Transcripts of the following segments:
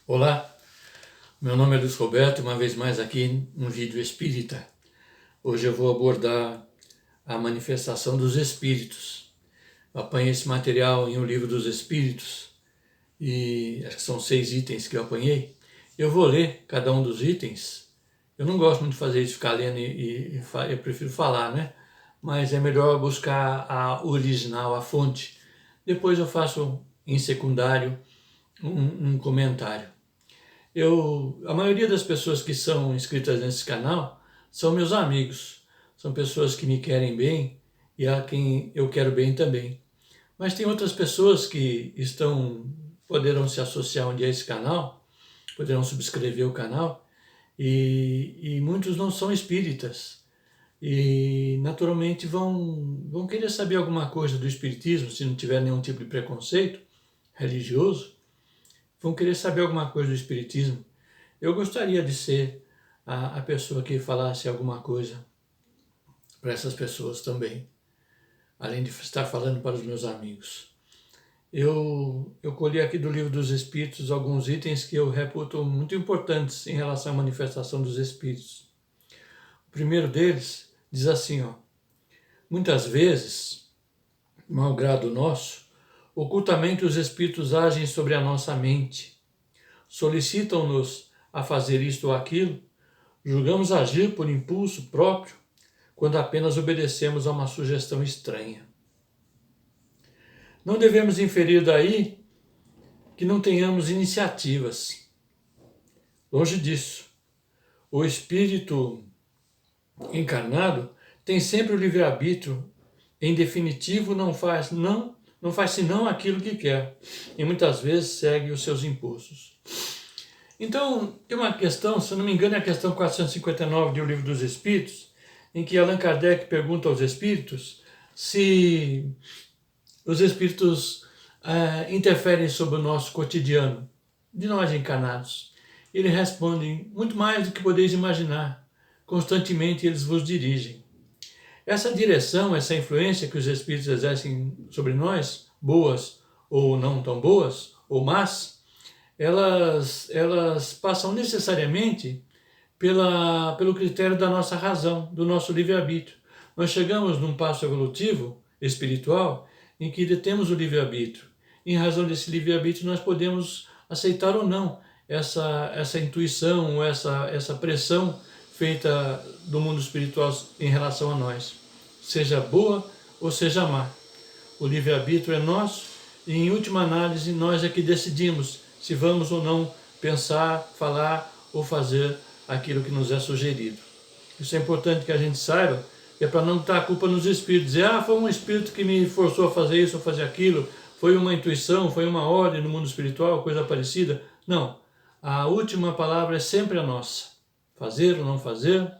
Olá, meu nome é Luiz Roberto, uma vez mais aqui no vídeo espírita. Hoje eu vou abordar a manifestação dos espíritos. Eu apanhei esse material em O Livro dos Espíritos e acho que são 6 itens que eu apanhei. Eu vou ler cada um dos itens. Eu não gosto muito de fazer isso, ficar lendo eu prefiro falar, né? Mas é melhor buscar a original, a fonte. Depois eu faço em secundário um comentário. A maioria das pessoas que são inscritas nesse canal são meus amigos, são pessoas que me querem bem e a quem eu quero bem também. Mas tem outras pessoas que poderão se associar um dia a esse canal, poderão subscrever o canal, e muitos não são espíritas. E naturalmente vão querer saber alguma coisa do espiritismo, se não tiver nenhum tipo de preconceito religioso, vão querer saber alguma coisa do espiritismo. Eu gostaria de ser a pessoa que falasse alguma coisa para essas pessoas também, além de estar falando para os meus amigos. Eu colhi aqui do Livro dos Espíritos alguns itens que eu reputo muito importantes em relação à manifestação dos espíritos. O primeiro deles diz assim, muitas vezes, mau grado nosso, ocultamente os espíritos agem sobre a nossa mente, solicitam-nos a fazer isto ou aquilo, julgamos agir por impulso próprio, quando apenas obedecemos a uma sugestão estranha. Não devemos inferir daí que não tenhamos iniciativas. Longe disso. O espírito encarnado tem sempre o livre-arbítrio. Em definitivo, não faz senão aquilo que quer, e muitas vezes segue os seus impulsos. Então, tem uma questão, se eu não me engano, é a questão 459 do Livro dos Espíritos, em que Allan Kardec pergunta aos espíritos se os espíritos interferem sobre o nosso cotidiano, de nós encarnados. Ele responde, muito mais do que podeis imaginar, constantemente eles vos dirigem. Essa direção, essa influência que os espíritos exercem sobre nós, boas ou não tão boas, ou más, elas passam necessariamente pelo critério da nossa razão, do nosso livre-arbítrio. Nós chegamos num passo evolutivo, espiritual, em que detemos o livre-arbítrio. Em razão desse livre-arbítrio, nós podemos aceitar ou não essa intuição, essa pressão feita do mundo espiritual em relação a nós, seja boa ou seja má. O livre-arbítrio é nosso e, em última análise, nós é que decidimos se vamos ou não pensar, falar ou fazer aquilo que nos é sugerido. Isso é importante que a gente saiba, é para não botar a culpa nos espíritos, dizer, foi um espírito que me forçou a fazer isso ou fazer aquilo, foi uma intuição, foi uma ordem no mundo espiritual, coisa parecida. Não, a última palavra é sempre a nossa. Fazer ou não fazer,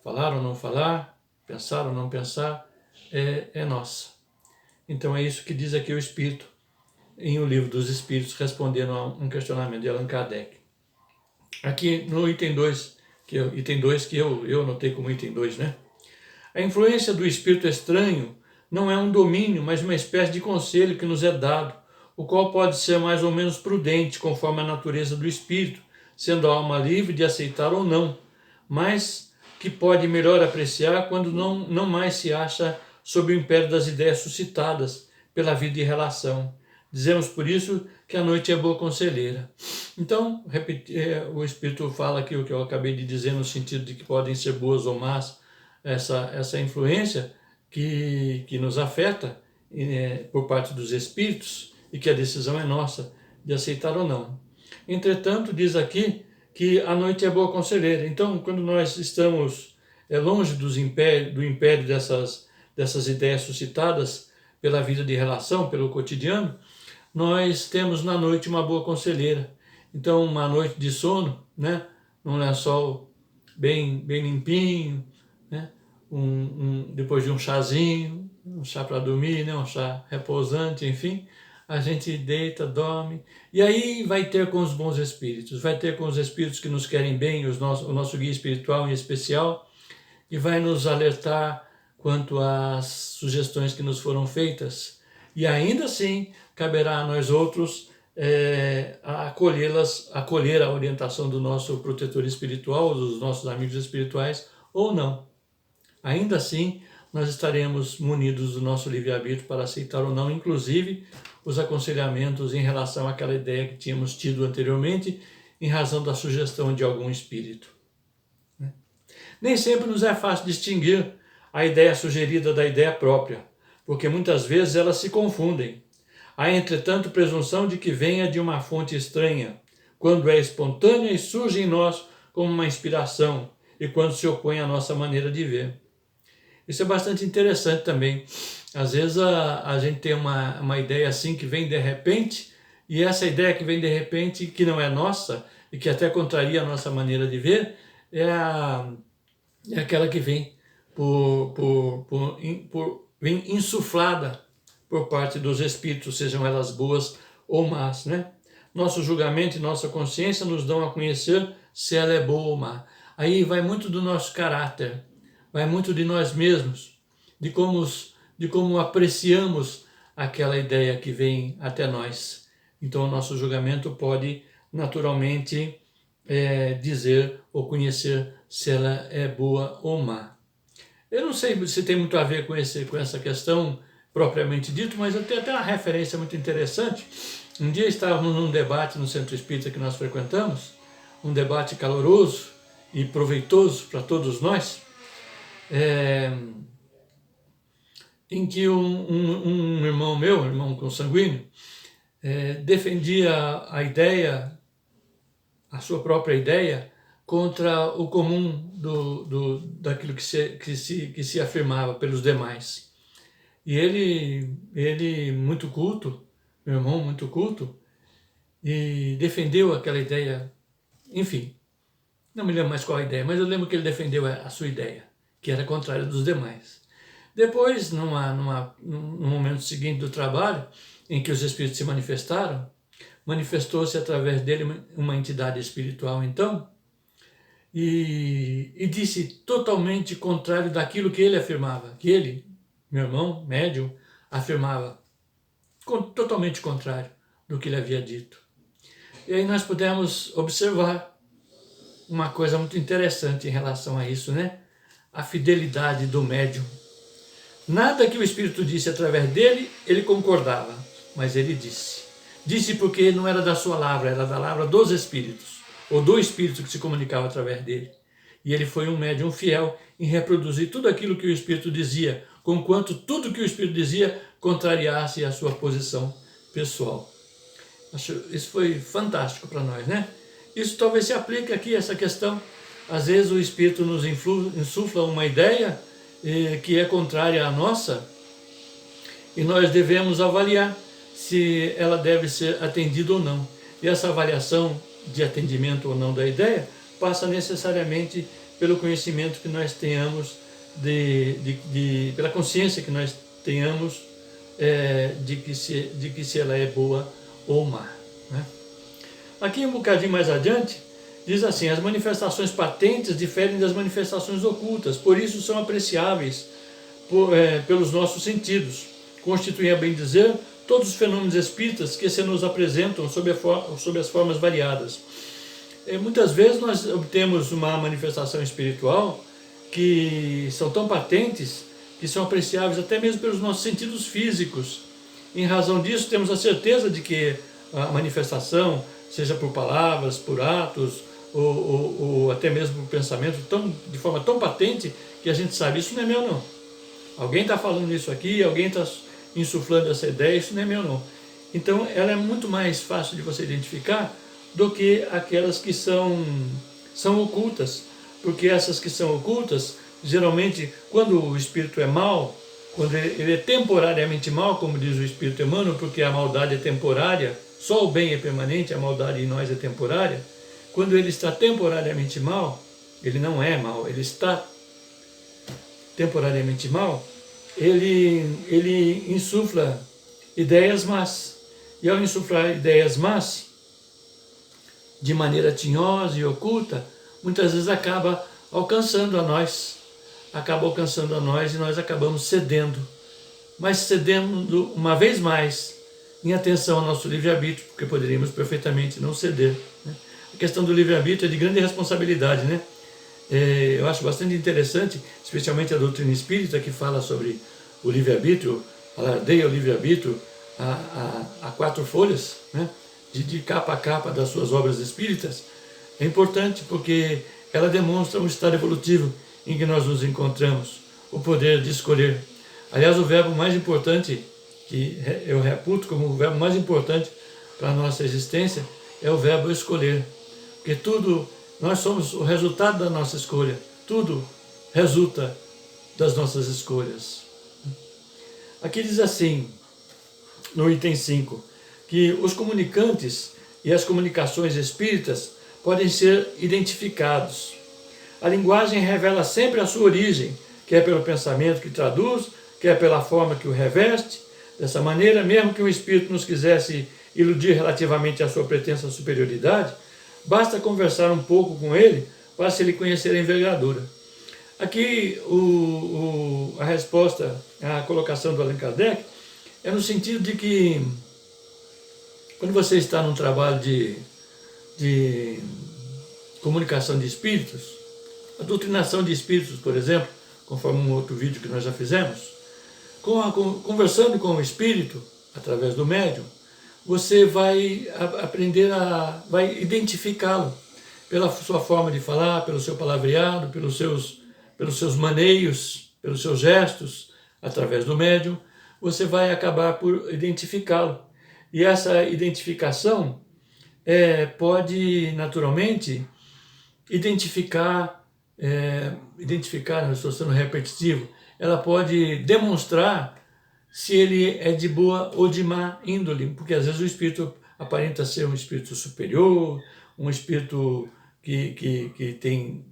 falar ou não falar, pensar ou não pensar, é nossa. Então é isso que diz aqui o Espírito, em O Livro dos Espíritos, respondendo a um questionamento de Allan Kardec. Aqui no item 2, que eu anotei como item 2, né? A influência do espírito estranho não é um domínio, mas uma espécie de conselho que nos é dado, o qual pode ser mais ou menos prudente, conforme a natureza do espírito, sendo a alma livre de aceitar ou não, mas que pode melhor apreciar quando não mais se acha sob o império das ideias suscitadas pela vida de relação. Dizemos por isso que a noite é boa conselheira. Então, o Espírito fala aqui o que eu acabei de dizer, no sentido de que podem ser boas ou más, essa influência que nos afeta por parte dos Espíritos, e que a decisão é nossa de aceitar ou não. Entretanto, diz aqui que a noite é boa conselheira. Então, quando nós estamos longe do império dessas ideias suscitadas pela vida de relação, pelo cotidiano, nós temos na noite uma boa conselheira. Então, uma noite de sono, né, num lençol bem limpinho, né, depois de um chazinho, um chá para dormir, né, um chá repousante, enfim, a gente deita, dorme, e aí vai ter com os bons espíritos, vai ter com os espíritos que nos querem bem, o nosso guia espiritual em especial, e vai nos alertar quanto às sugestões que nos foram feitas. E ainda assim, caberá a nós outros a acolher a orientação do nosso protetor espiritual, dos nossos amigos espirituais, ou não. Ainda assim, nós estaremos munidos do nosso livre-arbítrio para aceitar ou não, inclusive, os aconselhamentos em relação àquela ideia que tínhamos tido anteriormente, em razão da sugestão de algum espírito. Nem sempre nos é fácil distinguir a ideia sugerida da ideia própria, porque muitas vezes elas se confundem. Há, entretanto, presunção de que venha de uma fonte estranha, quando é espontânea e surge em nós como uma inspiração, e quando se opõe à nossa maneira de ver. Isso é bastante interessante também. Às vezes a gente tem uma ideia assim que vem de repente, e essa ideia que vem de repente, que não é nossa, e que até contraria a nossa maneira de ver, é aquela que vem vem insuflada por parte dos espíritos, sejam elas boas ou más, né? Nosso julgamento e nossa consciência nos dão a conhecer se ela é boa ou má. Aí vai muito do nosso caráter, vai muito de nós mesmos, de como apreciamos aquela ideia que vem até nós. Então o nosso julgamento pode naturalmente dizer ou conhecer se ela é boa ou má. Eu não sei se tem muito a ver com essa questão propriamente dito, mas eu tenho até uma referência muito interessante. Um dia estávamos num debate no Centro Espírita que nós frequentamos, um debate caloroso e proveitoso para todos nós, em que um irmão meu, um irmão consanguíneo, defendia a ideia, a sua própria ideia, contra o comum daquilo que se afirmava pelos demais. E ele muito culto, meu irmão muito culto, e defendeu aquela ideia, enfim, não me lembro mais qual a ideia, mas eu lembro que ele defendeu a sua ideia, que era contrária dos demais. Depois, no momento seguinte do trabalho, em que os espíritos se manifestaram, manifestou-se através dele uma entidade espiritual, então, e disse totalmente contrário daquilo que ele afirmava, que ele, meu irmão, médium, afirmava, totalmente contrário do que ele havia dito. E aí nós pudemos observar uma coisa muito interessante em relação a isso, né? A fidelidade do médium. Nada que o Espírito disse através dele, ele concordava, mas ele disse. Disse porque não era da sua lavra, era da lavra dos Espíritos, ou do Espírito que se comunicava através dele. E ele foi um médium fiel em reproduzir tudo aquilo que o Espírito dizia, conquanto tudo que o Espírito dizia contrariasse a sua posição pessoal. Isso foi fantástico para nós, né? Isso talvez se aplique aqui, essa questão. Às vezes o Espírito nos insufla uma ideia que é contrária à nossa, e nós devemos avaliar se ela deve ser atendida ou não. E essa avaliação de atendimento ou não da ideia passa necessariamente pelo conhecimento que nós tenhamos, pela consciência que nós tenhamos de que se ela é boa ou má, né? Aqui um bocadinho mais adiante, diz assim: as manifestações patentes diferem das manifestações ocultas, por isso são apreciáveis pelos nossos sentidos. Constituem, a bem dizer, todos os fenômenos espíritas que se nos apresentam sob as formas variadas. Muitas vezes nós obtemos uma manifestação espiritual que são tão patentes que são apreciáveis até mesmo pelos nossos sentidos físicos. Em razão disso, temos a certeza de que a manifestação, seja por palavras, por atos, ou até mesmo por pensamento, de forma tão patente que a gente sabe, isso não é meu não. Alguém está falando isso aqui, alguém está insuflando essa ideia, isso não é meu não. Então ela é muito mais fácil de você identificar do que aquelas que são ocultas, porque essas que são ocultas, geralmente quando o espírito é mau, quando ele é temporariamente mau, como diz o Espírito Emmanuel, porque a maldade é temporária, só o bem é permanente, a maldade em nós é temporária. Quando ele está temporariamente mal, ele não é mal, ele está temporariamente mal, ele insufla ideias más. E ao insuflar ideias más, de maneira tinhosa e oculta, muitas vezes acaba alcançando a nós e nós acabamos cedendo. Mas cedendo uma vez mais, em atenção ao nosso livre-arbítrio, porque poderíamos perfeitamente não ceder, né? A questão do livre-arbítrio é de grande responsabilidade, né? Eu acho bastante interessante, especialmente a doutrina espírita, que fala sobre o livre-arbítrio, alardeia o livre-arbítrio a 4 folhas, né? De capa a capa das suas obras espíritas. É importante porque ela demonstra um estado evolutivo em que nós nos encontramos, o poder de escolher. Aliás, o verbo mais importante, que eu reputo como o verbo mais importante para a nossa existência, é o verbo escolher. Porque tudo, nós somos o resultado da nossa escolha. Tudo resulta das nossas escolhas. Aqui diz assim, no item 5, que os comunicantes e as comunicações espíritas podem ser identificados. A linguagem revela sempre a sua origem, quer pelo pensamento que traduz, quer pela forma que o reveste. Dessa maneira, mesmo que o espírito nos quisesse iludir relativamente à sua pretensa superioridade, basta conversar um pouco com ele para se lhe conhecer a envergadura. Aqui a resposta à colocação do Allan Kardec é no sentido de que quando você está num trabalho de comunicação de espíritos, a doutrinação de espíritos, por exemplo, conforme um outro vídeo que nós já fizemos, conversando com o espírito, através do médium, você vai aprender vai identificá-lo pela sua forma de falar, pelo seu palavreado, pelos seus maneios, pelos seus gestos, através do médium, você vai acabar por identificá-lo. E essa identificação pode, naturalmente, identificar, não estou sendo repetitivo, ela pode demonstrar se ele é de boa ou de má índole, porque às vezes o espírito aparenta ser um espírito superior, um espírito que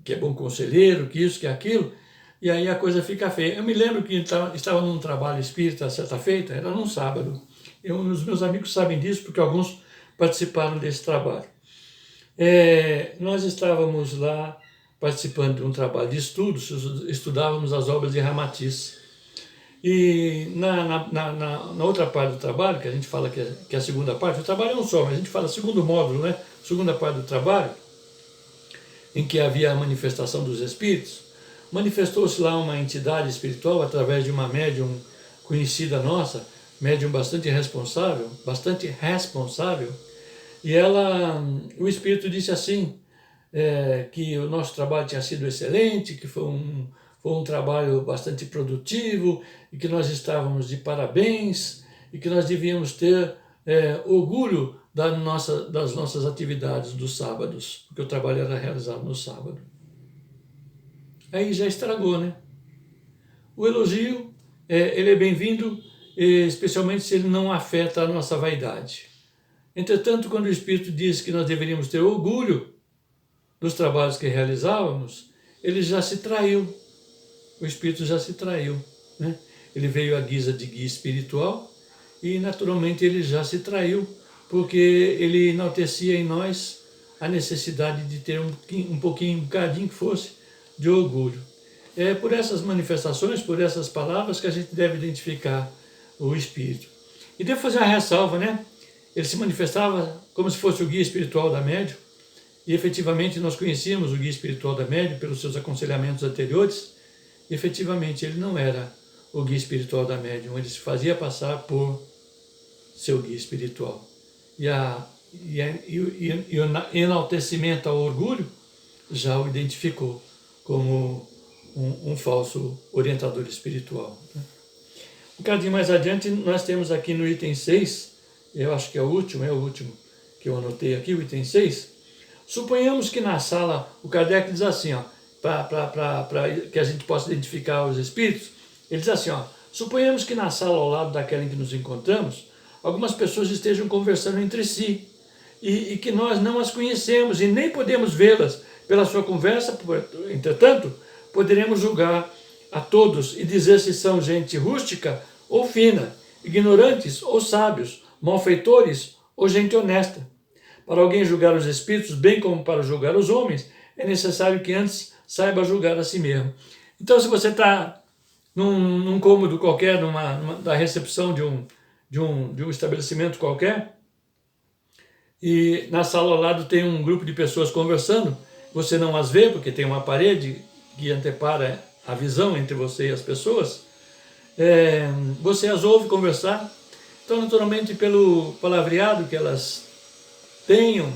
é bom conselheiro, que isso, que aquilo, e aí a coisa fica feia. Eu me lembro que estava num trabalho espírita certa feita, era num sábado. Os meus amigos sabem disso porque alguns participaram desse trabalho. Nós estávamos lá participando de um trabalho de estudos, estudávamos as obras de Ramatiz. E na outra parte do trabalho, que a gente fala que é a segunda parte, o trabalho é um só, mas a gente fala segundo módulo, né? Segunda parte do trabalho, em que havia a manifestação dos espíritos, manifestou-se lá uma entidade espiritual através de uma médium conhecida nossa, médium bastante responsável, e o espírito disse assim, que o nosso trabalho tinha sido excelente, que foi um trabalho bastante produtivo, e que nós estávamos de parabéns, e que nós devíamos ter orgulho das nossas atividades dos sábados, porque o trabalho era realizado no sábado. Aí já estragou, né? O elogio, ele é bem-vindo, especialmente se ele não afeta a nossa vaidade. Entretanto, quando o Espírito disse que nós deveríamos ter orgulho dos trabalhos que realizávamos, ele já se traiu. O Espírito já se traiu, né? Ele veio à guisa de guia espiritual e, naturalmente, ele já se traiu, porque ele enaltecia em nós a necessidade de ter um bocadinho que fosse, de orgulho. É por essas manifestações, por essas palavras que a gente deve identificar o Espírito. E devo fazer uma ressalva, né? Ele se manifestava como se fosse o guia espiritual da médium, e efetivamente nós conhecíamos o guia espiritual da médium pelos seus aconselhamentos anteriores, e efetivamente ele não era o guia espiritual da médium, ele se fazia passar por seu guia espiritual. E o enaltecimento ao orgulho já o identificou como um falso orientador espiritual. Um bocadinho mais adiante, nós temos aqui no item 6, eu acho que é o último que eu anotei aqui, o item 6. Suponhamos que na sala, o Kardec diz assim, para que a gente possa identificar os espíritos, ele diz assim, suponhamos que na sala ao lado daquela em que nos encontramos, algumas pessoas estejam conversando entre si, e que nós não as conhecemos e nem podemos vê-las pela sua conversa, entretanto, poderemos julgar a todos e dizer se são gente rústica ou fina, ignorantes ou sábios, malfeitores ou gente honesta. Para alguém julgar os espíritos, bem como para julgar os homens, é necessário que antes saiba julgar a si mesmo. Então, se você está num cômodo qualquer, da recepção de um estabelecimento qualquer, e na sala ao lado tem um grupo de pessoas conversando, você não as vê porque tem uma parede que antepara a visão entre você e as pessoas, você as ouve conversar, então naturalmente pelo palavreado que elas tenham,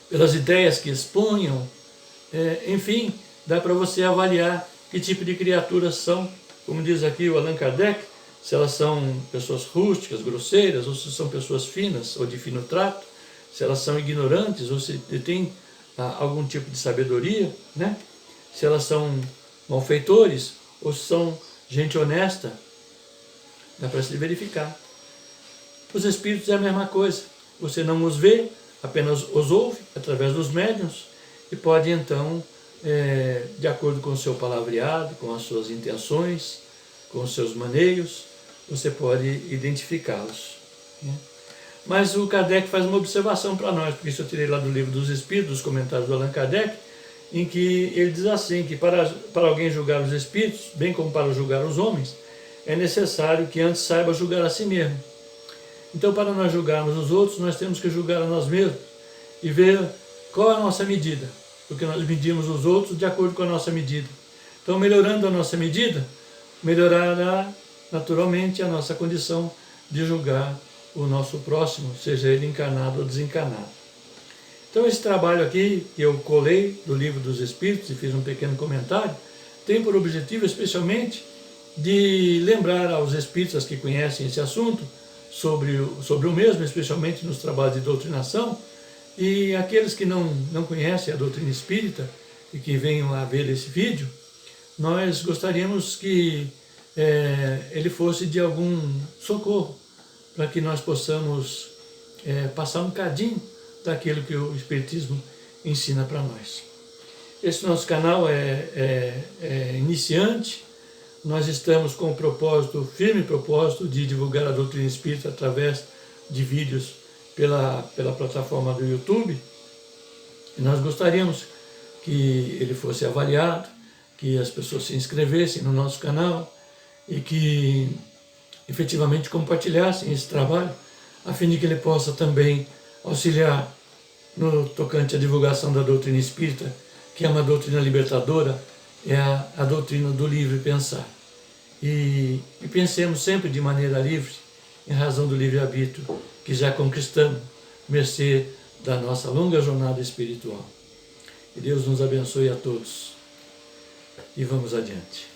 pelas ideias que expunham, enfim, dá para você avaliar que tipo de criaturas são, como diz aqui o Allan Kardec, se elas são pessoas rústicas, grosseiras, ou se são pessoas finas ou de fino trato, se elas são ignorantes ou se têm algum tipo de sabedoria, né? Se elas são malfeitores ou se são gente honesta, dá para se verificar. Os espíritos é a mesma coisa, você não os vê, apenas os ouve através dos médiuns e pode então, de acordo com o seu palavreado, com as suas intenções, com os seus maneios, você pode identificá-los, né? Mas o Kardec faz uma observação para nós, porque isso eu tirei lá do Livro dos Espíritos, dos comentários do Allan Kardec, em que ele diz assim, que para alguém julgar os espíritos, bem como para julgar os homens, é necessário que antes saiba julgar a si mesmo. Então, para nós julgarmos os outros, nós temos que julgar a nós mesmos e ver qual é a nossa medida, porque nós medimos os outros de acordo com a nossa medida. Então, melhorando a nossa medida, melhorará naturalmente a nossa condição de julgar o nosso próximo, seja ele encarnado ou desencarnado. Então esse trabalho aqui, que eu colei do Livro dos Espíritos e fiz um pequeno comentário, tem por objetivo especialmente de lembrar aos espíritas que conhecem esse assunto sobre o mesmo, especialmente nos trabalhos de doutrinação, e aqueles que não conhecem a doutrina espírita e que venham a ver esse vídeo, nós gostaríamos que ele fosse de algum socorro, para que nós possamos passar um cadinho daquilo que o Espiritismo ensina para nós. Esse nosso canal é iniciante, nós estamos com o propósito, firme propósito, de divulgar a doutrina espírita através de vídeos pela plataforma do YouTube, e nós gostaríamos que ele fosse avaliado, que as pessoas se inscrevessem no nosso canal e que efetivamente compartilhassem esse trabalho, a fim de que ele possa também auxiliar no tocante à divulgação da doutrina espírita, que é uma doutrina libertadora, é a doutrina do livre pensar. E pensemos sempre de maneira livre, em razão do livre-arbítrio que já conquistamos, mercê da nossa longa jornada espiritual. Que Deus nos abençoe a todos. E vamos adiante.